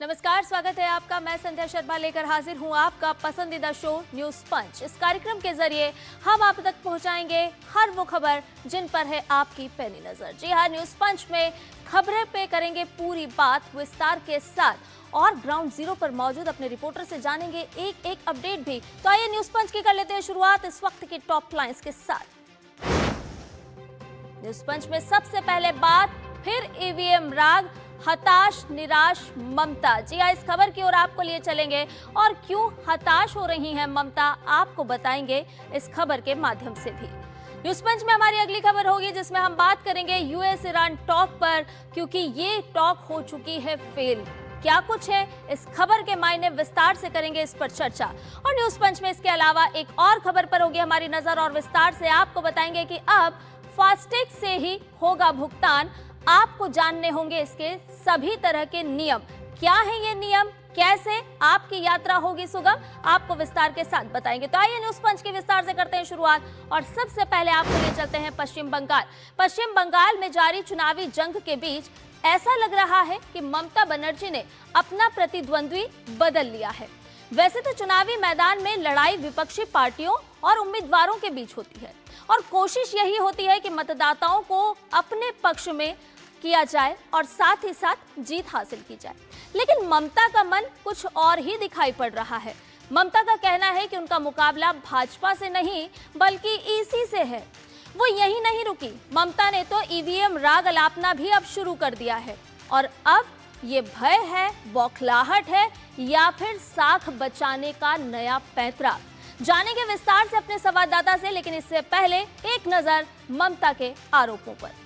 नमस्कार, स्वागत है आपका। मैं संध्या शर्मा लेकर हाजिर हूं आपका पसंदीदा शो न्यूज पंच। इस कार्यक्रम के जरिए हम आप तक पहुंचाएंगे हर वो खबर जिन पर है आपकी पैनी नजर। जी हाँ, न्यूज पंच में खबरें पे करेंगे पूरी बात विस्तार के साथ और ग्राउंड जीरो पर मौजूद अपने रिपोर्टर से जानेंगे एक एक अपडेट भी। तो आइए न्यूज पंच की कर लेते हैं शुरुआत इस वक्त की टॉप लाइंस के साथ। न्यूज पंच में सबसे पहले बात फिर ईवीएम राग, हताश निराश ममता। जी हाँ, इस खबर की ओर आपको लिए चलेंगे और क्यों हताश हो रही हैं ममता आपको बताएंगे इस खबर के माध्यम से भी। न्यूज पंच में हमारी अगली खबर होगी जिसमें हम बात करेंगे यूएस ईरान टॉक पर, क्योंकि ये टॉक हो चुकी है फेल। क्या कुछ है इस खबर के मायने, विस्तार से करेंगे इस पर चर्चा। और न्यूज पंच में इसके अलावा एक और खबर पर होगी हमारी नजर और विस्तार से आपको बताएंगे कि अब फास्टैग से ही होगा भुगतान। आपको जानने होंगे इसके सभी तरह के नियम। क्या है ये नियम, कैसे आपकी यात्रा होगी सुगम, आपको विस्तार के साथ बताएंगे। तो आइए न्यूज पंच के विस्तार से करते हैं शुरुआत और सबसे पहले आपको ले चलते हैं पश्चिम बंगाल। पश्चिम बंगाल में जारी चुनावी जंग के बीच ऐसा लग रहा है कि ममता बनर्जी ने अपना प्रतिद्वंद्वी बदल लिया है। वैसे तो चुनावी मैदान में लड़ाई विपक्षी पार्टियों और उम्मीदवारों के बीच होती है और कोशिश यही होती है कि मतदाताओं को अपने पक्ष में किया जाए और साथ ही साथ जीत हासिल की जाए। लेकिन ममता का मन कुछ और ही दिखाई पड़ रहा है। ममता का कहना है कि उनका मुकाबला भाजपा से नहीं बल्कि ईसी से है। वो यही नहीं रुकी, ममता ने तो ईवीएम राग अलापना भी अब शुरू कर दिया है। और अब ये भय है, बौखलाहट है या फिर साख बचाने का नया पैंतरा, जानेंगे विस्तार से अपने संवाददाता से। लेकिन इससे पहले एक नजर ममता के आरोपों पर।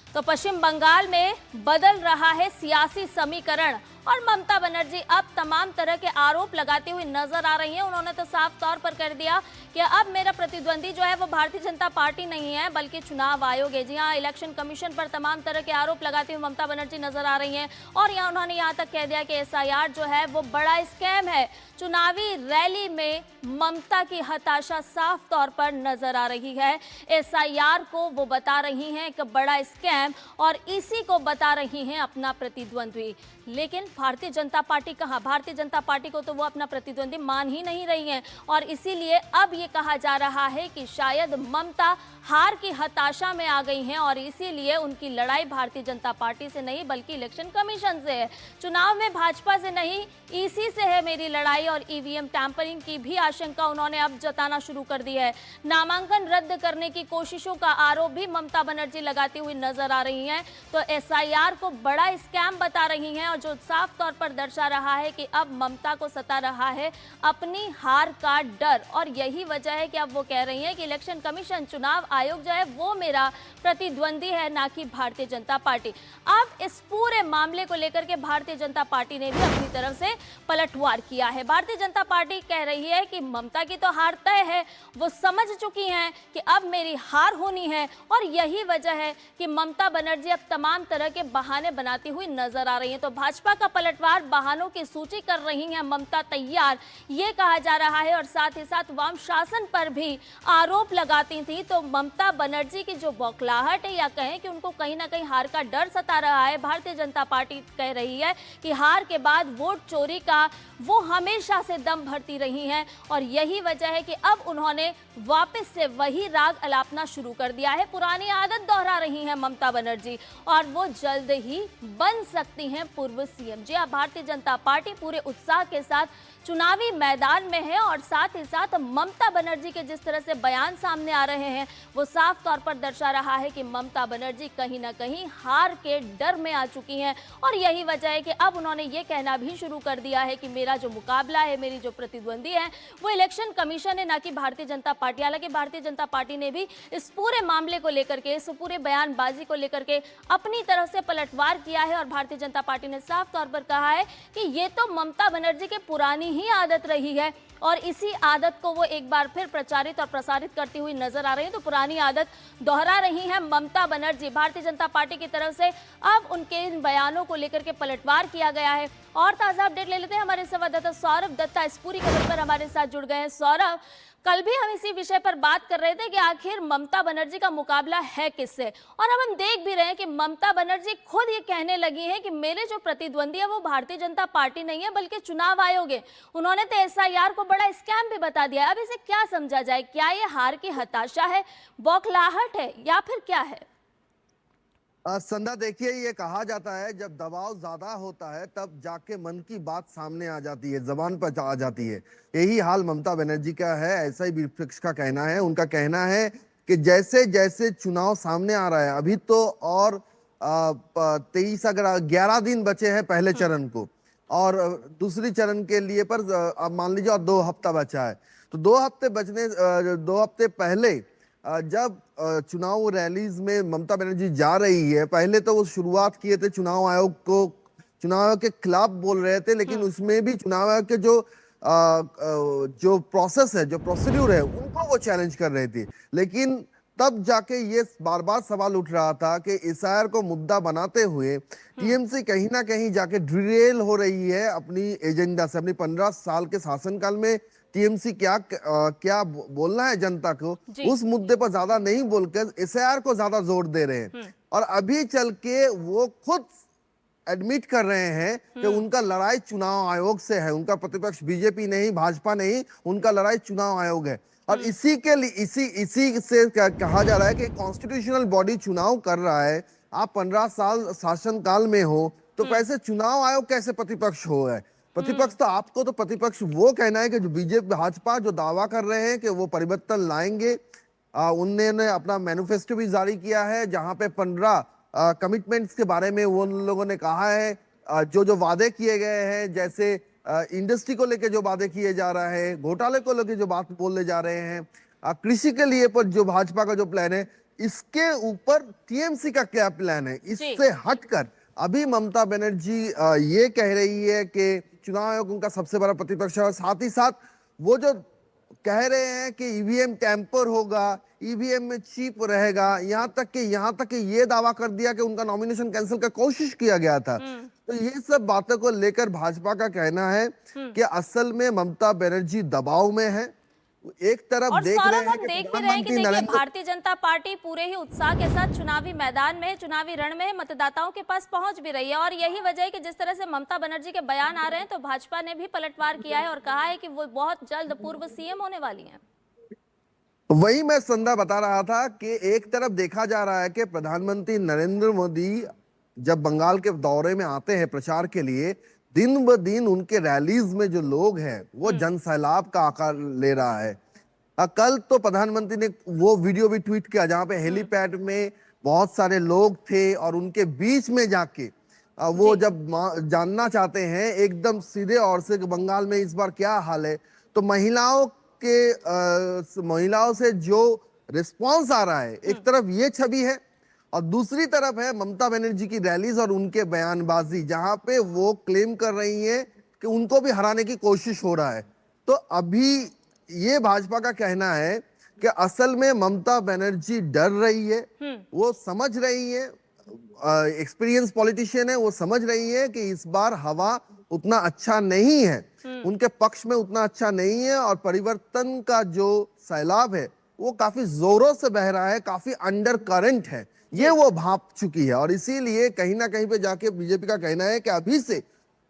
तो पश्चिम बंगाल में बदल रहा है सियासी समीकरण और ममता बनर्जी अब तमाम तरह के आरोप लगाते हुए नजर आ रही हैं। उन्होंने तो साफ तौर पर कर दिया कि अब मेरा प्रतिद्वंदी जो है वो भारतीय जनता पार्टी नहीं है बल्कि चुनाव आयोग है। जी हाँ, इलेक्शन कमीशन पर तमाम तरह के आरोप लगाते हुए ममता बनर्जी नजर आ रही हैं और उन्होंने यहाँ तक कह दिया कि एसआईआर जो है वो बड़ा स्कैम है। चुनावी रैली में ममता की हताशा साफ तौर पर नजर आ रही है। एसआईआर को वो बता रही हैं कि बड़ा स्कैम और इसी को बता रही हैं अपना प्रतिद्वंद्वी। लेकिन भारतीय जनता पार्टी कहां? भारतीय जनता पार्टी को तो वो अपना प्रतिद्वंदी मान ही नहीं रही हैं और इसीलिए अब ये कहा जा रहा है कि शायद ममता हार की हताशा में आ गई हैं और इसीलिए उनकी लड़ाई भारतीय जनता पार्टी से नहीं बल्कि इलेक्शन कमीशन से है। चुनाव में भाजपा से नहीं ईसी से है मेरी लड़ाई और ईवीएम टैंपरिंग की भी आशंका उन्होंने अब जताना शुरू कर दी है। नामांकन रद्द करने की कोशिशों का आरोप भी ममता बनर्जी लगाती हुई नजर आ रही हैं। तो एसआईआर को बड़ा स्कैम बता रही हैं और जो साफ तौर पर दर्शा रहा है कि अब ममता को सता रहा है अपनी हार का डर और यही वजह है कि अब वो कह रही हैं कि इलेक्शन कमीशन, चुनाव आयोग जो है वो मेरा प्रतिद्वंदी है, ना कि भारतीय जनता पार्टी। अब इस पूरे मामले को लेकर के भारतीय जनता पार्टी ने भी अपनी तरफ से पलटवार किया है। भारतीय जनता पार्टी कह रही है कि ममता की तो हार तय है, वो समझ चुकी हैं कि अब मेरी हार होनी है और यही वजह है कि ममता बनर्जी अब तमाम तरह के बहाने बनाती हुई नजर आ रही हैं। तो भाजपा का पलटवार, बहानों की सूची कर रही हैं ममता तैयार, ये कहा जा रहा है। और साथ ही साथ वाम शासन पर भी आरोप लगाती थी। तो ममता बनर्जी की जो बौखलाहट है या कहें कि उनको कहीं ना कहीं हार का डर सता रहा है, भारतीय जनता पार्टी कह रही है कि हार के बाद वोट चोरी का वो हमेशा से दम भरती रही हैं और यही वजह है कि अब उन्होंने वापस से वही राग अलापना शुरू कर दिया है। पुरानी आदत दोहरा रही हैं ममता बनर्जी और वो जल्द ही बन सकती हैं पूर्व सीएम। जी, भारतीय जनता पार्टी पूरे उत्साह के साथ चुनावी मैदान में है और साथ ही साथ ममता बनर्जी के जिस तरह से बयान सामने आ रहे हैं वो साफ तौर पर दर्शा रहा है कि ममता बनर्जी कहीं ना कहीं हार के डर में आ चुकी हैं और यही वजह है कि अब उन्होंने ये कहना भी शुरू कर दिया है कि मेरा जो मुकाबला है, मेरी जो प्रतिद्वंदी है वो इलेक्शन कमीशन है, ना कि भारतीय जनता पार्टी। हालांकि भारतीय जनता पार्टी ने भी इस पूरे मामले को लेकर के, इस पूरे बयानबाजी को लेकर के अपनी तरफ से पलटवार किया है और भारतीय जनता पार्टी ने साफ तौर पर कहा है कि ये तो ममता बनर्जी के पुरानी ही आदत रही है और इसी आदत को वो एक बार फिर प्रचारित और प्रसारित करती हुई नजर आ रही है। तो पुरानी आदत दोहरा रही है ममता बनर्जी। भारतीय जनता पार्टी की तरफ से अब उनके इन बयानों को लेकर के पलटवार किया गया है। और ताजा अपडेट ले लेते हैं, हमारे संवाददाता सौरभ दत्ता इस पूरी खबर पर हमारे साथ जुड़ गए हैं। सौरभ, कल भी हम इसी विषय पर बात कर रहे थे कि आखिर ममता बनर्जी का मुकाबला है किससे, और अब हम देख भी रहे हैं कि ममता बनर्जी खुद ये कहने लगी है कि मेरे जो प्रतिद्वंदी है वो भारतीय जनता पार्टी नहीं है बल्कि चुनाव आयोग है। उन्होंने तो एसआईआर को बड़ा स्कैम भी बता दिया। अब इसे क्या समझा जाए? क्या ये हार की हताशा है, बौखलाहट है, या फिर क्या है? संध्या, देखिए, ये कहा जाता है जब दबाव ज्यादा होता है तब जाके मन की बात सामने आ जाती है, जबान पर आ जाती है। यही हाल ममता बनर्जी का है, ऐसा ही विपक्ष का कहना है। उनका कहना है कि जैसे जैसे चुनाव सामने आ रहा है, अभी तो और 23 अगर 11 दिन बचे हैं पहले चरण को, और दूसरी चरण के लिए पर अब मान लीजिए और 2 हफ्ता बचा है। तो 2 हफ्ते बचने 2 हफ्ते पहले जब चुनाव रैलीज में ममता बनर्जी जा रही है, पहले तो वो शुरुआत किए थे चुनाव आयोग को, चुनाव आयोग के खिलाफ बोल रहे थे, लेकिन उसमें भी चुनाव आयोग के जो प्रोसेस है, जो प्रोसीड्यूर है, उनको वो चैलेंज कर रहे थे। लेकिन तब जाके ये बार बार सवाल उठ रहा था कि एसआईआर को मुद्दा बनाते हुए टीएमसी कहीं ना कहीं जाके डिरेल हो रही है अपनी एजेंडा से। अपनी 15 साल के शासनकाल में टीएमसी क्या बोलना है जनता को, उस मुद्दे पर ज्यादा नहीं बोलकर एसआईआर को ज्यादा जोर दे रहे हैं। और अभी चल के वो खुद एडमिट कर रहे हैं कि उनका लड़ाई चुनाव आयोग से है। उनका प्रतिपक्ष बीजेपी नहीं, भाजपा नहीं, उनका लड़ाई चुनाव आयोग है। और इसी के लिए इसी से कहा जा रहा है कि कॉन्स्टिट्यूशनल बॉडी चुनाव कर रहा है। आप 15 साल शासनकाल में हो तो कैसे चुनाव आयोग कैसे प्रतिपक्ष हो है? प्रतिपक्ष तो आपको, तो प्रतिपक्ष वो कहना है कि जो बीजेपी भाजपा जो दावा कर रहे हैं कि वो परिवर्तन लाएंगे। उन्होंने अपना मैनिफेस्टो भी जारी किया है जहां पे 15 कमिटमेंट्स के बारे में वो लोगों ने कहा है, जो जो वादे किए गए हैं, जैसे इंडस्ट्री को लेके जो वादे किए जा रहे हैं, घोटाले को लेके जो बात बोलने जा रहे हैं, कृषि के लिए पर जो भाजपा का जो प्लान है, इसके ऊपर टीएमसी का क्या प्लान है, इससे हटकर अभी ममता बनर्जी ये कह रही है कि चुनाव आयोग उनका सबसे बड़ा प्रतिपक्ष है। और साथ ही साथ वो जो कह रहे हैं कि ईवीएम टैंपर होगा, ईवीएम में चिप रहेगा, यहाँ तक कि ये दावा कर दिया कि उनका नॉमिनेशन कैंसिल का कोशिश किया गया था। तो ये सब बातों को लेकर भाजपा का कहना है कि असल में ममता बनर्जी दबाव में है। एक तरफ और देख रहे हैं हम देख भी रहे हैं कि देखिए भारतीय जनता पार्टी पूरे ही उत्साह के साथ चुनावी मैदान में, चुनावी रण में मतदाताओं के पास पहुंच भी रही है। और यही वजह है कि जिस तरह से ममता बनर्जी के बयान आ रहे हैं, तो भाजपा ने भी पलटवार किया है और कहा है कि वो बहुत जल्द पूर्व सीएम होने वाली हैं। वही मैं संध्या बता रहा था कि एक तरफ देखा जा रहा है कि प्रधानमंत्री नरेंद्र मोदी जब बंगाल के दौरे में आते हैं प्रचार के लिए, दिन ब दिन उनके रैलीज में जो लोग हैं वो जन सैलाब का आकार ले रहा है। कल तो प्रधानमंत्री ने वो वीडियो भी ट्वीट किया जहां पे हेलीपैड में बहुत सारे लोग थे और उनके बीच में जाके वो जब जानना चाहते हैं एकदम सीधे और से बंगाल में इस बार क्या हाल है, तो महिलाओं से जो रिस्पांस आ रहा है, एक तरफ ये छवि है और दूसरी तरफ है ममता बनर्जी की रैलीज और उनके बयानबाजी, जहां पे वो क्लेम कर रही है कि उनको भी हराने की कोशिश हो रहा है। तो अभी ये भाजपा का कहना है कि असल में ममता बनर्जी डर रही है, वो समझ रही है, एक्सपीरियंस पॉलिटिशियन है, वो समझ रही है कि इस बार हवा उतना अच्छा नहीं है, उनके पक्ष में उतना अच्छा नहीं है और परिवर्तन का जो सैलाब है वो काफी जोरों से बह रहा है, काफी अंडर करंट है, ये वो भाप चुकी है। और इसीलिए कहीं ना कहीं पे जाके बीजेपी का कहना है कि अभी से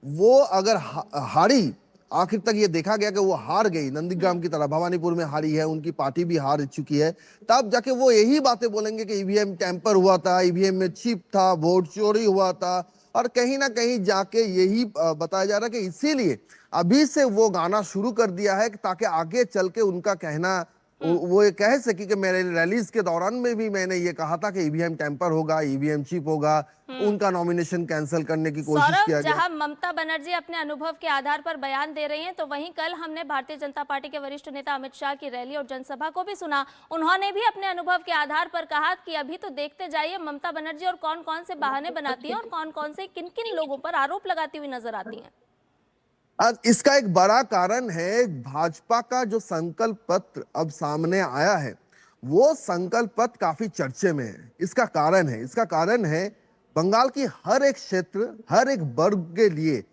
वो अगर हारी, आखिर तक ये देखा गया कि वो हार गई, नंदीग्राम की तरह भवानीपुर में हारी है, उनकी पार्टी भी हार चुकी है, तब जाके वो यही बातें बोलेंगे कि ईवीएम टैंपर हुआ था, ईवीएम में चिप था, वोट चोरी हुआ था। और कहीं ना कहीं जाके यही बताया जा रहा है कि इसीलिए अभी से वो गाना शुरू कर दिया है ताकि आगे चल के उनका कहना वो ये कह सके कि मेरे रैलीज के दौरान में भी मैंने ये कहा था कि ईवीएम टैंपर होगा, ईवीएम चिप होगा, उनका नॉमिनेशन कैंसिल करने की कोशिश किया गया। जहां ममता बनर्जी अपने अनुभव के आधार पर बयान दे रही हैं, तो वहीं कल हमने भारतीय जनता पार्टी के वरिष्ठ नेता अमित शाह की रैली और जनसभा को भी सुना। उन्होंने भी अपने अनुभव के आधार पर कहा कि अभी तो देखते जाइए ममता बनर्जी और कौन कौन से बहाने बनाती है और कौन कौन से किन किन लोगों पर आरोप लगाती हुई नजर आती है। इसका एक बड़ा कारण है भाजपा का जो संकल्प पत्र अब सामने आया है, वो संकल्प पत्र काफी चर्चे में है। इसका कारण है बंगाल की हर एक क्षेत्र, हर एक वर्ग के लिए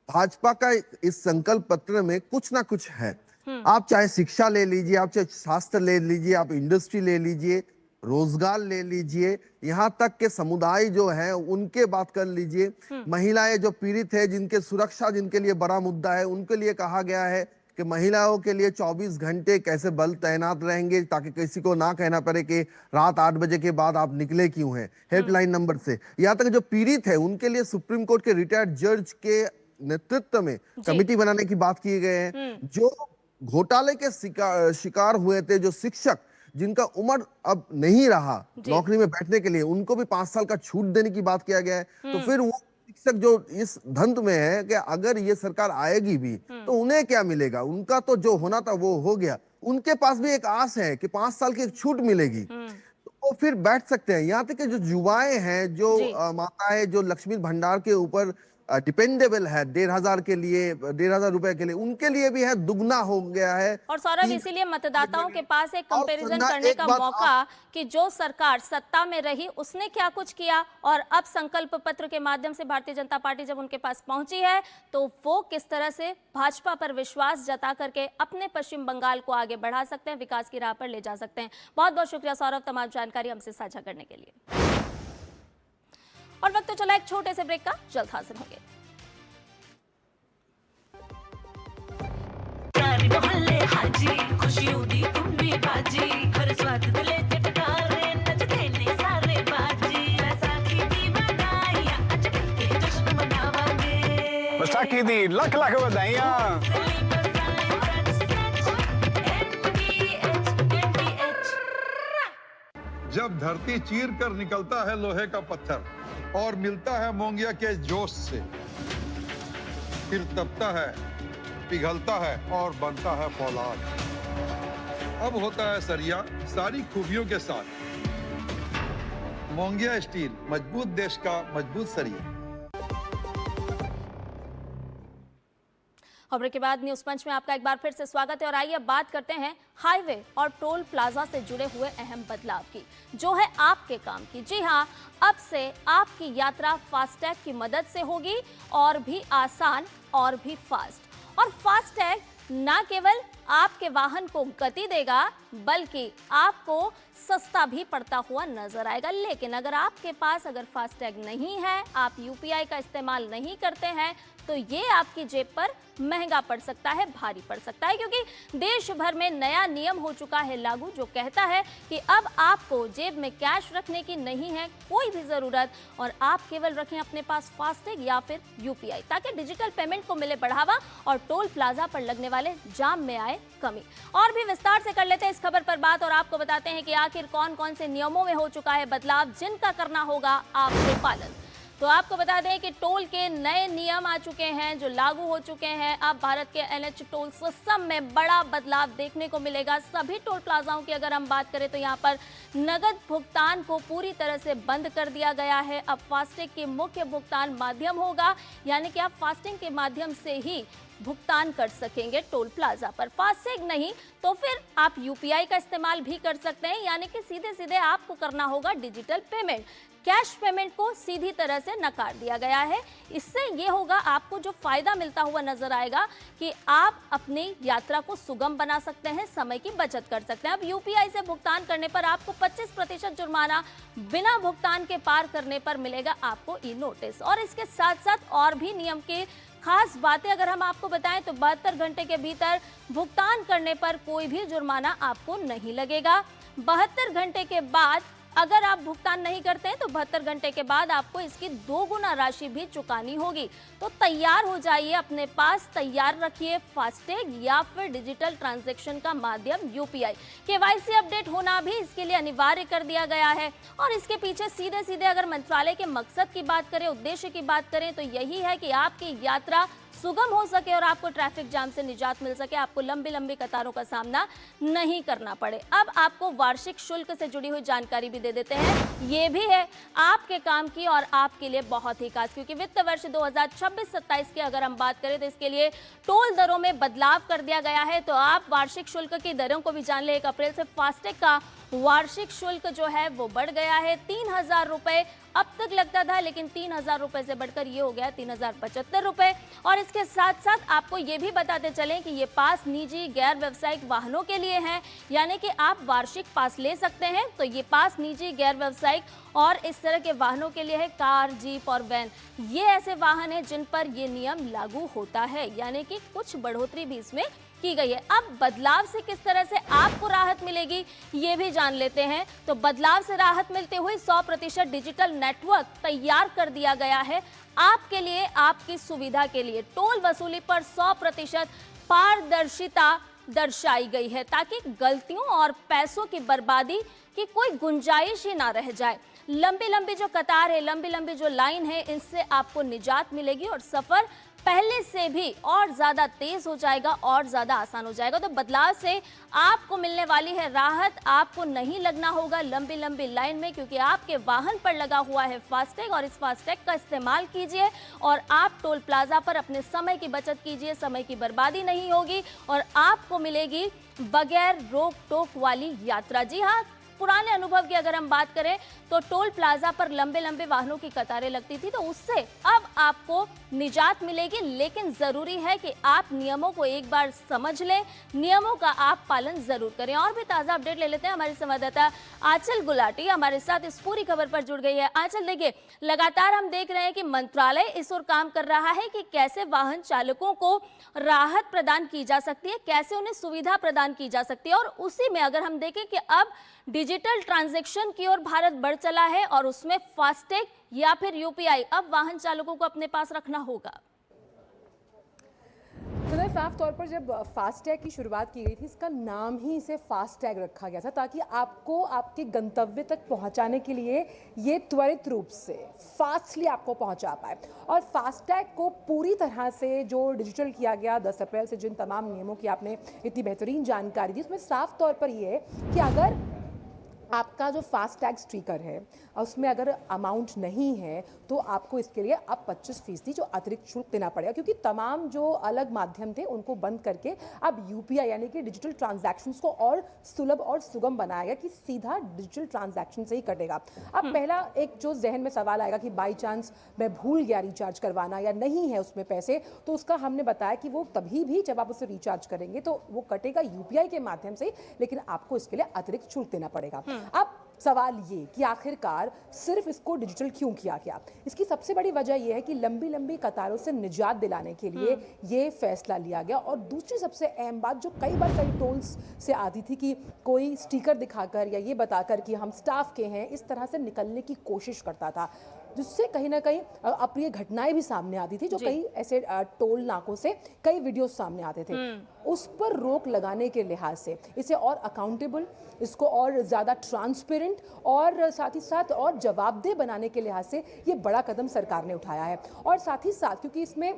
भाजपा का इस संकल्प पत्र में कुछ ना कुछ है। आप चाहे शिक्षा ले लीजिए, आप चाहे स्वास्थ्य ले लीजिए, आप इंडस्ट्री ले लीजिए, रोजगार ले लीजिए, यहाँ तक के समुदाय जो है उनके बात कर लीजिए। महिलाएं जो पीड़ित है, जिनके सुरक्षा जिनके लिए बड़ा मुद्दा है, उनके लिए कहा गया है कि महिलाओं के लिए 24 घंटे कैसे बल तैनात रहेंगे ताकि किसी को ना कहना पड़े कि रात 8 बजे के बाद आप निकले क्यों हैं, हेल्पलाइन नंबर से। यहाँ तक जो पीड़ित है उनके लिए सुप्रीम कोर्ट के रिटायर्ड जज के नेतृत्व में कमेटी बनाने की बात की गई है। जो घोटाले के शिकार हुए थे, जो शिक्षक जिनका उम्र अब नहीं रहा नौकरी में बैठने के लिए, उनको भी 5 साल का छूट देने की बात किया गया है। तो फिर वो शिक्षक जो इस धंध में है कि अगर ये सरकार आएगी भी तो उन्हें क्या मिलेगा, उनका तो जो होना था वो हो गया। उनके पास भी एक आस है कि 5 साल की एक छूट मिलेगी, तो वो फिर बैठ सकते हैं। यहाँ तक कि जो युवाएं हैं, जो माताएं जो लक्ष्मी भंडार के ऊपर डिपेंडेबल है 1,500 के लिए, 1,500 रुपए के लिए, उनके लिए भी है दुगना हो गया है। और सौरभ, इसीलिए मतदाताओं के पास एक कंपैरिजन करने का मौका कि जो सरकार सत्ता में रही उसने क्या कुछ किया और अब संकल्प पत्र के माध्यम से भारतीय जनता पार्टी जब उनके पास पहुंची है तो वो किस तरह से भाजपा पर विश्वास जता करके अपने पश्चिम बंगाल को आगे बढ़ा सकते हैं, विकास की राह पर ले जा सकते हैं। बहुत बहुत शुक्रिया सौरभ, तमाम जानकारी हमसे साझा करने के लिए। और वक्त तो चला एक छोटे से ब्रेक का, जल्द हाजिर होंगे। मोहल्ले हाजी खुशियों दी तुम्बी बाजी, हर स्वाद दिले चटकारे नचते ने सारे बाजी। बैसाखी दी बधाइयां अज के जश्न मनावांगे, बैसाखी दी लख लख बधाइयां। जब धरती चीर कर निकलता है लोहे का पत्थर और मिलता है मोंगिया के जोश से, फिर तपता है, पिघलता है और बनता है फौलाद। अब होता है सरिया सारी खूबियों के साथ। मोंगिया स्टील, मजबूत देश का मजबूत सरिया। खबरों के बाद न्यूज पंच में आपका एक बार फिर से स्वागत है और आइए बात करते हैं हाईवे और टोल प्लाजा से जुड़े हुए अहम बदलाव की, जो है आपके काम की। जी हां, अब से आपकी यात्रा फास्टैग की मदद से होगी और भी आसान और भी फास्ट। और फास्टैग ना केवल आपके वाहन को गति देगा बल्कि आपको सस्ता भी पड़ता हुआ नजर आएगा। लेकिन अगर आपके पास फास्टैग नहीं है, आप यूपीआई का इस्तेमाल नहीं करते हैं, तो ये आपकी जेब पर महंगा पड़ सकता है, भारी पड़ सकता है, क्योंकि देश भर में नया नियम हो चुका है लागू, जो कहता है कि अब आपको जेब में कैश रखने की नहीं है कोई भी जरूरत और आप केवल रखें अपने पास फास्टैग या फिर यूपीआई, ताकि डिजिटल पेमेंट को मिले बढ़ावा और टोल प्लाजा पर लगने वाले जाम में आए कमी। और भी विस्तार से कर लेते हैं इस खबर पर बात और आपको बताते हैं कि आखिर कौन कौन से नियमों में हो चुका है बदलाव, जिनका करना होगा आपको पालन। तो आपको बता दें कि टोल के नए नियम आ चुके हैं जो लागू हो चुके हैं। अब भारत के एनएच टोल सिस्टम में बड़ा बदलाव देखने को मिलेगा। सभी टोल प्लाजाओं की अगर हम बात करें तो यहाँ पर नगद भुगतान को पूरी तरह से बंद कर दिया गया है। अब फास्टैग के मुख्य भुगतान माध्यम होगा, यानी कि आप फास्टैग के माध्यम से ही भुगतान कर सकेंगे टोल प्लाजा पर। फास्टैग नहीं तो फिर आप यूपीआई का इस्तेमाल भी कर सकते हैं, यानी कि सीधे सीधे आपको करना होगा डिजिटल पेमेंट। कैश पेमेंट को सीधी तरह से नकार दिया गया है। इससे ये होगा, आपको जो फायदा मिलता हुआ नजर आएगा कि आप अपनी यात्रा को सुगम बना सकते हैं, समय की बचत कर सकते हैं। अब यूपीआई से भुगतान करने पर आपको 25% जुर्माना बिना भुगतान के पार करने पर मिलेगा आपको ई नोटिस। और इसके साथ साथ और भी नियम के खास बातें अगर हम आपको बताएं तो 72 घंटे के भीतर भुगतान करने पर कोई भी जुर्माना आपको नहीं लगेगा। 72 घंटे के बाद अगर आप भुगतान नहीं करते हैं तो 72 घंटे के बाद आपको इसकी 2 गुना राशि भी चुकानी होगी। तो तैयार हो जाइए, अपने पास तैयार रखिए फास्टैग या फिर डिजिटल ट्रांजैक्शन का माध्यम यूपीआई। केवाईसी अपडेट होना भी इसके लिए अनिवार्य कर दिया गया है। और इसके पीछे सीधे सीधे अगर मंत्रालय के मकसद की बात करें, उद्देश्य की बात करें, तो यही है कि आपकी यात्रा सुगम हो सके और आपको ट्रैफिक जाम से निजात मिल सके, आपको लंबी लंबी कतारों का सामना नहीं करना पड़े। अब आपको वार्षिक शुल्क से जुड़ी हुई जानकारी भी दे देते हैं। ये भी है आपके काम की और आपके लिए बहुत ही खास, क्योंकि वित्त वर्ष 2026-27 की अगर हम बात करें तो इसके लिए टोल दरों में बदलाव कर दिया गया है। तो आप वार्षिक शुल्क की दरों को भी जान ले। 1 अप्रैल से फास्टैग का वार्षिक शुल्क जो है वो बढ़ गया है 3,000 रुपए अब तक लगता था, लेकिन 3,000 रुपए से बढ़कर ये हो गया 3,075 रुपए। और इसके साथ साथ आपको ये भी बताते चलें कि ये पास निजी गैर व्यावसायिक वाहनों के लिए हैं, यानी कि आप वार्षिक पास ले सकते हैं। तो ये पास निजी गैर व्यावसायिक और इस तरह के वाहनों के लिए है, कार, जीप और वैन। ये ऐसे वाहन हैं जिन पर ये नियम लागू होता है, यानी कि कुछ बढ़ोतरी भी इसमें की गई है। अब बदलाव से किस तरह से आपको राहत मिलेगी ये भी जान लेते हैं। तो बदलाव से राहत मिलते हुए 100% डिजिटल नेटवर्क तैयार कर दिया गया है आपके लिए, आपकी सुविधा के लिए। टोल वसूली पर 100% पारदर्शिता दर्शाई गई है ताकि गलतियों और पैसों की बर्बादी की कोई गुंजाइश ही ना रह जाए। लंबी लंबी जो कतार है, लंबी लंबी जो लाइन है, इनसे आपको निजात मिलेगी और सफर पहले से भी और ज्यादा तेज हो जाएगा और ज्यादा आसान हो जाएगा। तो बदलाव से आपको मिलने वाली है राहत। आपको नहीं लगना होगा लंबी लंबी लाइन में, क्योंकि आपके वाहन पर लगा हुआ है फास्टैग और इस फास्टैग का इस्तेमाल कीजिए और आप टोल प्लाजा पर अपने समय की बचत कीजिए, समय की बर्बादी नहीं होगी और आपको मिलेगी बगैर रोक टोक वाली यात्रा। जी हाँ, पुराने अनुभव की अगर हम बात करें तो टोल प्लाजा पर लंबे लंबे वाहनों की कतारें लगती थी, तो उससे अब आपको निजात मिलेगी। लेकिन जरूरी है कि आप नियमों को एक बार समझ लें, नियमों का आप पालन जरूर करें। और भी ताजा अपडेट ले लेते हैं, हमारी संवाददाता आंचल गुलाटी हमारे साथ इस पूरी खबर पर जुड़ गई है। आंचल, देखिए, लगातार हम देख रहे हैं कि मंत्रालय इस ओर काम कर रहा है कि कैसे वाहन चालकों को राहत प्रदान की जा सकती है, कैसे उन्हें सुविधा प्रदान की जा सकती है। और उसी में अगर हम देखें कि अब डिजिटल ट्रांजैक्शन की ओर भारत बढ़ चला है और उसमें फास्टैग या फिर यूपीआई अब वाहन चालकों को अपने पास रखना होगा। तो साफ तौर पर जब फास्टैग की शुरुआत की गई थी, इसका नाम ही इसे फास्टैग रखा गया था ताकि आपको आपके गंतव्य तक पहुंचाने के लिए ये त्वरित रूप से फास्टली आपको पहुंचा पाए। और फास्टैग को पूरी तरह से जो डिजिटल किया गया 10 अप्रैल से, जिन तमाम नियमों की आपने इतनी बेहतरीन जानकारी दी, उसमें साफ तौर पर यह है कि अगर आपका जो फास्टैग स्टिकर है उसमें अगर अमाउंट नहीं है तो आपको इसके लिए अब 25% जो अतिरिक्त शुल्क देना पड़ेगा, क्योंकि तमाम जो अलग माध्यम थे उनको बंद करके अब यूपीआई यानी कि डिजिटल ट्रांजैक्शंस को और सुलभ और सुगम बनाया गया कि सीधा डिजिटल ट्रांजैक्शन से ही कटेगा। अब पहला एक जो जहन में सवाल आएगा कि बाई चांस मैं भूल गया रिचार्ज करवाना या नहीं है उसमें पैसे, तो उसका हमने बताया कि वो तभी भी जब आप उसे रिचार्ज करेंगे तो वो कटेगा यूपीआई के माध्यम से, लेकिन आपको इसके लिए अतिरिक्त शुल्क देना पड़ेगा। अब सवाल ये कि आखिरकार सिर्फ इसको डिजिटल क्यों किया गया? इसकी सबसे बड़ी वजह यह है कि लंबी लंबी कतारों से निजात दिलाने के लिए ये फैसला लिया गया। और दूसरी सबसे अहम बात जो कई बार कई टोल्स से आती थी कि कोई स्टिकर दिखाकर या ये बताकर कि हम स्टाफ के हैं, इस तरह से निकलने की कोशिश करता था, जिससे कहीं ना कहीं अप्रिय घटनाएं भी सामने आती थी। जो कई ऐसे टोल नाकों से कई वीडियो सामने आते थे। उस पर रोक लगाने के लिहाज से इसे और अकाउंटेबल, इसको और ज़्यादा ट्रांसपेरेंट और साथ ही साथ और जवाबदेह बनाने के लिहाज से ये बड़ा कदम सरकार ने उठाया है। और साथ ही साथ क्योंकि इसमें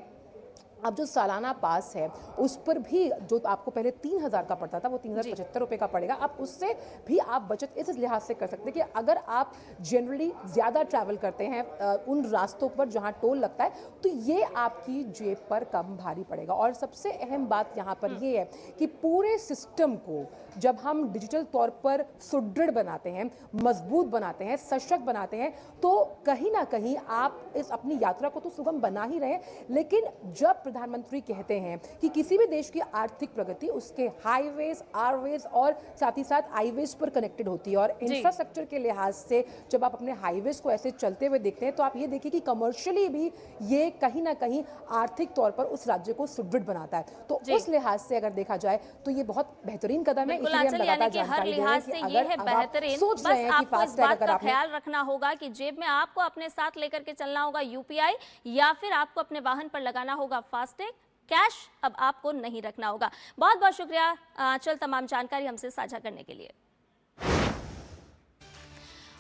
अब जो सालाना पास है उस पर भी जो आपको पहले 3,000 का पड़ता था वो 3,075 रुपये का पड़ेगा। अब उससे भी आप बचत इस लिहाज से कर सकते हैं कि अगर आप जनरली ज़्यादा ट्रैवल करते हैं उन रास्तों पर जहां टोल लगता है तो ये आपकी जेब पर कम भारी पड़ेगा। और सबसे अहम बात यहाँ पर ये है कि पूरे सिस्टम को जब हम डिजिटल तौर पर सुदृढ़ बनाते हैं, मजबूत बनाते हैं, सशक्त बनाते हैं, तो कहीं ना कहीं आप इस अपनी यात्रा को तो सुगम बना ही रहे हैं, लेकिन जब प्रधानमंत्री कहते हैं कि किसी भी देश की आर्थिक प्रगति उसके हाईवेज, आरवेज और साथ ही साथ हाईवेज पर कनेक्टेड होती है। और इंफ्रास्ट्रक्चर के लिहाज से जब आप अपने हाईवेज को ऐसे चलते हुए देखते हैं तो आप ये देखिए कि कमर्शियली भी ये कहीं ना कहीं आर्थिक तौर पर उस राज्य को सुदृढ़ बनाता है। तो उस लिहाज से अगर देखा जाए तो ये बहुत बेहतरीन कदम है। इसलिए हम लगातार जानकारी दे रहे हैं कि अगर आप सोच रहे हैं कि फास्टैग अगर आपने ख्याल रखना होगा कि जेब में आपको अपने साथ लेकर के चलना होगा यूपीआई या फिर आपको अपने वाहन पर लगाना होगा फास्टैग, कैश अब आपको नहीं रखना होगा। बहुत बहुत शुक्रिया आंचल तमाम जानकारी हमसे साझा करने के लिए।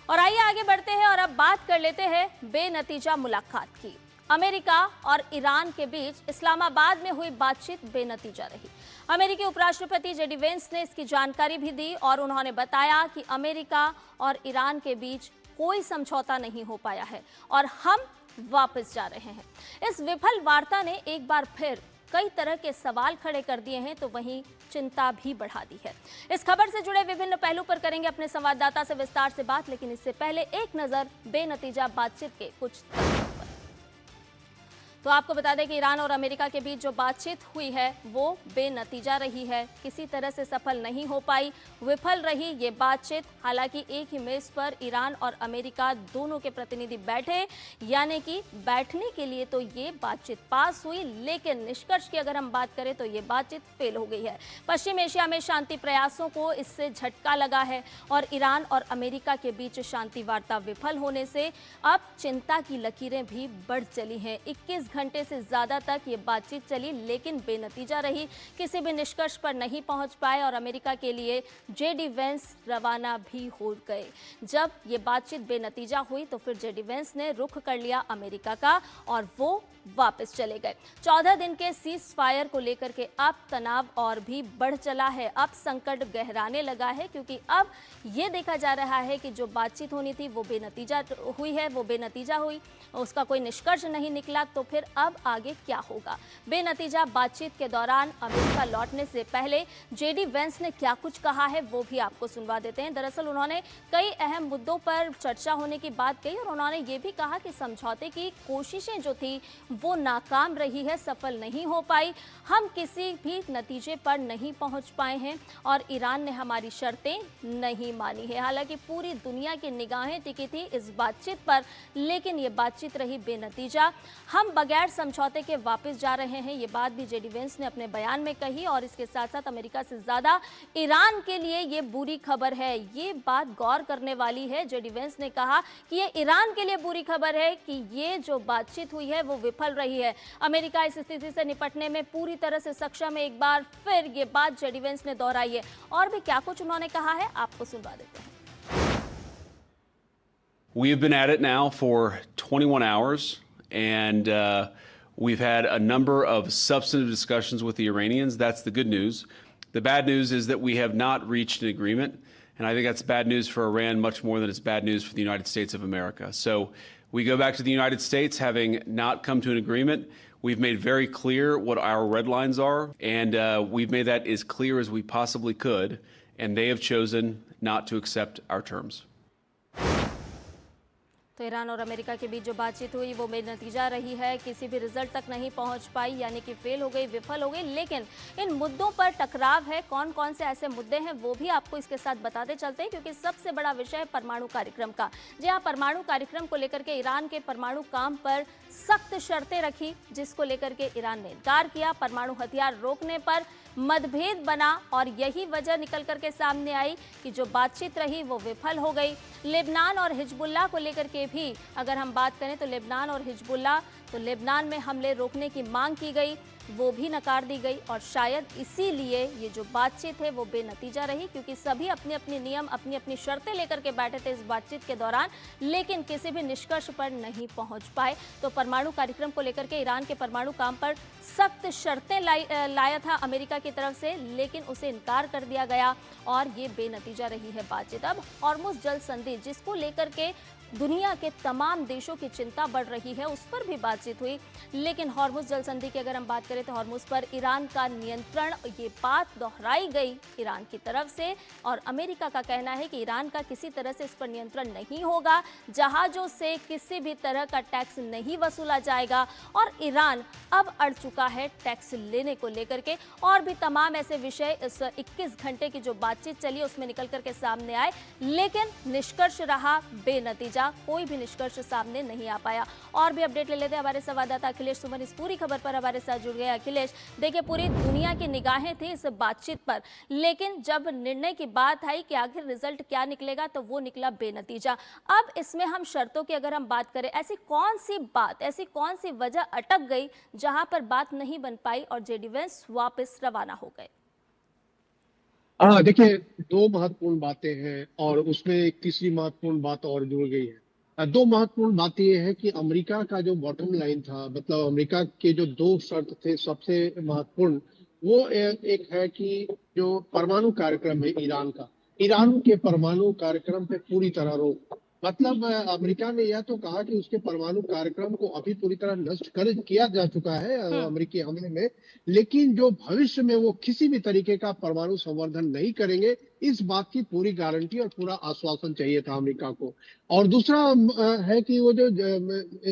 और आइए आगे बढ़ते हैं और अब बात कर लेते हैं बेनतीजा मुलाकात की। अमेरिका और ईरान के बीच इस्लामाबाद में हुई बातचीत बेनतीजा रही। अमेरिकी उपराष्ट्रपति जेडी वेंस ने इसकी जानकारी भी दी और उन्होंने बताया कि अमेरिका और ईरान के बीच कोई समझौता नहीं हो पाया है और हम वापस जा रहे हैं। इस विफल वार्ता ने एक बार फिर कई तरह के सवाल खड़े कर दिए हैं तो वहीं चिंता भी बढ़ा दी है। इस खबर से जुड़े विभिन्न पहलू पर करेंगे अपने संवाददाता से विस्तार से बात, लेकिन इससे पहले एक नजर बेनतीजा बातचीत के कुछ तथ्यों पर। तो आपको बता दें कि ईरान और अमेरिका के बीच जो बातचीत हुई है वो बेनतीजा रही है, किसी तरह से सफल नहीं हो पाई, विफल रही ये बातचीत। हालांकि एक ही मेज पर ईरान और अमेरिका दोनों के प्रतिनिधि बैठे, यानी कि बैठने के लिए तो ये बातचीत पास हुई, लेकिन निष्कर्ष की अगर हम बात करें तो ये बातचीत फेल हो गई है। पश्चिम एशिया में शांति प्रयासों को इससे झटका लगा है और ईरान और अमेरिका के बीच शांति वार्ता विफल होने से अब चिंता की लकीरें भी बढ़ चली हैं। 21 घंटे से ज्यादा तक ये बातचीत चली, लेकिन बेनतीजा रही, किसी भी निष्कर्ष पर नहीं पहुंच पाए और अमेरिका के लिए जेडी वेंस रवाना भी हो गए। जब ये बातचीत बेनतीजा हुई तो फिर जेडी वेंस ने रुख कर लिया अमेरिका का और वो वापस चले गए। 14 दिन के सीज फायर को लेकर के अब तनाव और भी बढ़ चला है, अब संकट गहराने लगा है, क्योंकि अब ये देखा जा रहा है कि जो बातचीत होनी थी वो बेनतीजा हुई, उसका कोई निष्कर्ष नहीं निकला। तो फिर अब आगे क्या होगा? बेनतीजा बातचीत के दौरान अमेरिका लौटने से पहले जेडी वेंस ने क्या कुछ कहा है वो भी आपको सुनवा देते हैं। दरअसल उन्होंने कई अहम मुद्दों पर चर्चा होने की बात कही और उन्होंने ये भी कहा कि समझौते की कोशिशें जो थी वो नाकाम रही है, सफल नहीं हो पाई, हम किसी भी नतीजे पर नहीं पहुंच पाए हैं और ईरान ने हमारी शर्तें नहीं मानी है। हालांकि पूरी दुनिया की निगाहें टिकी थी इस बातचीत पर, लेकिन ये बातचीत रही बेनतीजा। हम बगैर समझौते के वापस जा रहे हैं, ये बात भी जेडी वेंस ने अपने बयान में कही और इसके साथ साथ अमेरिका से ज्यादा ईरान के लिए ये बुरी खबर है। ये बात गौर करने वाली है। जेडी वेंस ने कहा कि ये ईरान के लिए बुरी खबर है कि ये जो बातचीत हुई है वो विफल रही है। अमेरिका इस स्थिति से निपटने में पूरी तरह से सक्षम है। एक बार फिर ये बात जेडी वेंस ने दोहराई है और भी क्या कुछ उन्होंने कहा है आपको सुनवा देते हैं। We have been at it now for 21 hours, and we've had a number of substantive discussions with the Iranians. That's the good news. The bad news is that we have not reached an agreement, and I think that's bad news for Iran much more than it's bad news for the United States of America. So we go back to the United States having not come to an agreement. We've made very clear what our red lines are, and we've made that as clear as we possibly could, and they have chosen not to accept our terms. तो Iran और America के बीच जो बातचीत हुई वो बेनतीजा रही है, किसी भी रिजल्ट तक नहीं पहुंच पाई, यानी कि फेल हो गई, विफल हो गई। लेकिन इन मुद्दों पर टकराव है, कौन कौन से ऐसे मुद्दे हैं वो भी आपको इसके साथ बताते चलते हैं, क्योंकि सबसे बड़ा विषय है परमाणु कार्यक्रम का। जी हाँ, परमाणु कार्यक्रम को लेकर के ईरान के परमाणु काम पर सख्त शर्तें रखी, जिसको लेकर के ईरान ने इनकार किया। परमाणु हथियार रोकने पर मतभेद बना और यही वजह निकल करके सामने आई कि जो बातचीत रही वो विफल हो गई। लेबनान और हिजबुल्लाह को लेकर के भी अगर हम बात करें तो लेबनान और हिजबुल्लाह, तो लेबनान में हमले रोकने की मांग की गई, वो भी नकार दी गई और शायद इसीलिए ये जो बातचीत है वो बेनतीजा रही, क्योंकि सभी अपने अपने नियम, अपनी अपनी शर्तें लेकर के बैठे थे इस बातचीत के दौरान, लेकिन किसी भी निष्कर्ष पर नहीं पहुंच पाए। तो परमाणु कार्यक्रम को लेकर के ईरान के परमाणु काम पर सख्त शर्तें लाया था अमेरिका की तरफ से, लेकिन उसे इनकार कर दिया गया और ये बेनतीजा रही है बातचीत। अब हॉर्मुज़ जल संधि, जिसको लेकर के दुनिया के तमाम देशों की चिंता बढ़ रही है, उस पर भी बातचीत हुई, लेकिन हॉर्मुज़ जल संधि की अगर हम बात करें तो हॉर्मुज़ पर ईरान का नियंत्रण, ये बात दोहराई गई ईरान की तरफ से और अमेरिका का कहना है कि ईरान का किसी तरह से इस पर नियंत्रण नहीं होगा, जहाज़ों से किसी भी तरह का टैक्स नहीं वसूला जाएगा और ईरान अब अड़ चुका है टैक्स लेने को लेकर के। और भी तमाम ऐसे विषय इस 21 घंटे की जो बातचीत चली उसमें निकल करके सामने आए, लेकिन निष्कर्ष रहा बेनतीजा, कोई भी निष्कर्ष सामने नहीं आ पाया। और भी अपडेट ले लेते हैं, हमारे संवाददाता अखिलेश सुमन इस पूरी खबर पर हमारे साथ जुड़ गए। अखिलेश, देखिए पूरी दुनिया की निगाहें थी इस बातचीत पर, लेकिन जब निर्णय की बात आई कि आखिर रिजल्ट क्या निकलेगा तो वो निकला बेनतीजा। अब इसमें हम शर्तों की अगर हम बात करें, ऐसी कौन सी बात, ऐसी कौन सी वजह अटक गई जहां पर बात नहीं बन पाई और जेडी वेंस वापस रवाना हो गए? देखिए, दो महत्वपूर्ण बातें हैं और उसमें एक तीसरी महत्वपूर्ण बात और जुड़ गई है। दो महत्वपूर्ण बात यह है कि अमेरिका का जो बॉटम लाइन था, मतलब अमेरिका के जो दो शर्त थे सबसे महत्वपूर्ण, वो एक है कि जो परमाणु कार्यक्रम है ईरान का, ईरान के परमाणु कार्यक्रम पे पूरी तरह रोक, मतलब अमेरिका ने यह तो कहा कि उसके परमाणु कार्यक्रम को अभी पूरी तरह नष्ट कर किया जा चुका है अमेरिकी हमले में, लेकिन जो भविष्य में वो किसी भी तरीके का परमाणु संवर्धन नहीं करेंगे, इस बात की पूरी गारंटी और पूरा आश्वासन चाहिए था अमेरिका को। और दूसरा है कि वो जो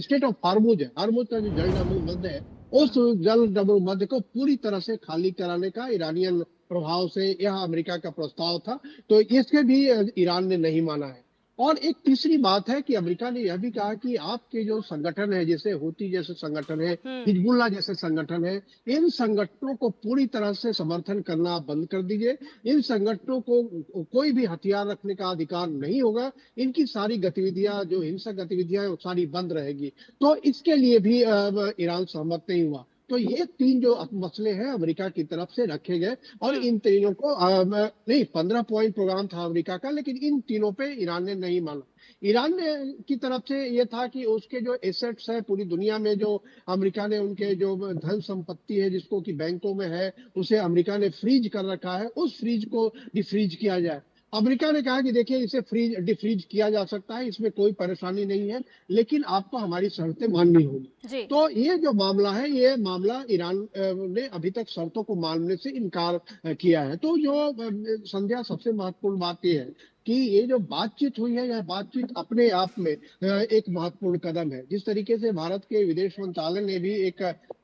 स्टेट ऑफ हार्मुज है, हार्मुज का जो जल मध्य है, उस जल मध्य को पूरी तरह से खाली कराने का ईरानियन प्रभाव से यह अमेरिका का प्रस्ताव था, तो इसके भी ईरान ने नहीं माना है। और एक तीसरी बात है कि अमेरिका ने यह भी कहा कि आपके जो संगठन है, जैसे हूती जैसे संगठन है, हिजबुल्लाह जैसे संगठन है, इन संगठनों को पूरी तरह से समर्थन करना बंद कर दीजिए। इन संगठनों को कोई भी हथियार रखने का अधिकार नहीं होगा। इनकी सारी गतिविधियां, जो हिंसक गतिविधियां, वो सारी बंद रहेगी। तो इसके लिए भी ईरान सहमत नहीं हुआ। तो ये तीन जो मसले हैं अमेरिका की तरफ से रखे गए, और इन तीनों को नहीं, 15 पॉइंट प्रोग्राम था अमेरिका का, लेकिन इन तीनों पे ईरान ने नहीं माना। ईरान ने की तरफ से ये था कि उसके जो एसेट्स है पूरी दुनिया में, जो अमेरिका ने उनके जो धन संपत्ति है जिसको कि बैंकों में है, उसे अमेरिका ने फ्रीज कर रखा है, उस फ्रीज को डिफ्रीज किया जाए। अमेरिका ने कहा कि देखिए इसे डिफ्रीज किया जा सकता है, इसमें कोई परेशानी नहीं है, लेकिन आपको हमारी शर्तें माननी होगी। तो ये जो मामला है, ये मामला ईरान ने अभी तक शर्तों को मानने से इनकार किया है। तो जो संध्या सबसे महत्वपूर्ण बात ये है कि ये जो बातचीत हुई है, यह बातचीत अपने आप में एक महत्वपूर्ण कदम है। जिस तरीके से भारत के विदेश मंत्रालय ने भी एक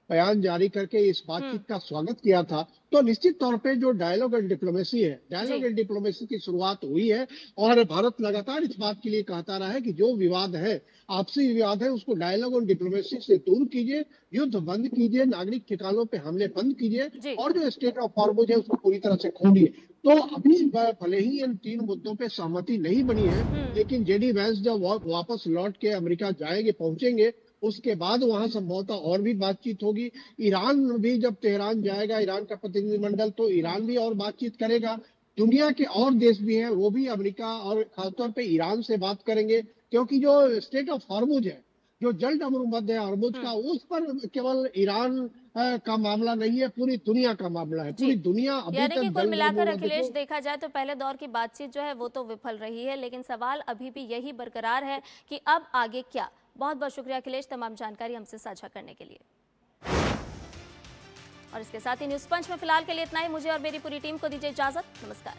बयान जारी करके इस बातचीत का स्वागत किया था, तो निश्चित तौर पे जो डायलॉग एंड डिप्लोमेसी है, डायलॉग एंड डिप्लोमेसी की शुरुआत हुई है। और भारत लगातार इस बात के लिए कहता रहा है कि जो विवाद है, आपसी विवाद है, उसको डायलॉग और डिप्लोमेसी से दूर कीजिए, युद्ध बंद कीजिए, नागरिक ठिकानों पे हमले बंद कीजिए, और जो स्टेट ऑफ हॉर्मुज है उसको पूरी तरह से खोलिए। तो अभी भले ही इन तीन मुद्दों पे सहमति नहीं बनी है, लेकिन जेडी वैंस जब वापस लौट के अमेरिका जाएंगे, पहुंचेंगे, उसके बाद वहां संभवतः और भी बातचीत होगी। ईरान भी जब तेहरान जाएगा, ईरान का प्रतिनिधिमंडल, तो ईरान भी और बातचीत करेगा। दुनिया के और देश भी हैं, वो भी अमेरिका और खासतौर पे ईरान से बात करेंगे, क्योंकि जो स्टेट ऑफ हॉर्मुज है, जो जल मध्य हॉर्मुज का, उस पर केवल ईरान का मामला नहीं है, पूरी दुनिया का मामला है। पूरी दुनिया अभी यानी तक कि कुल मिलाकर अखिलेश को देखा जाए तो पहले दौर की बातचीत जो है वो तो विफल रही है, लेकिन सवाल अभी भी यही बरकरार है कि अब आगे क्या। बहुत बहुत शुक्रिया अखिलेश, तमाम जानकारी हमसे साझा करने के लिए। और इसके साथ ही न्यूज़ पंच में फिलहाल के लिए इतना ही। मुझे और मेरी पूरी टीम को दीजिए इजाजत। नमस्कार।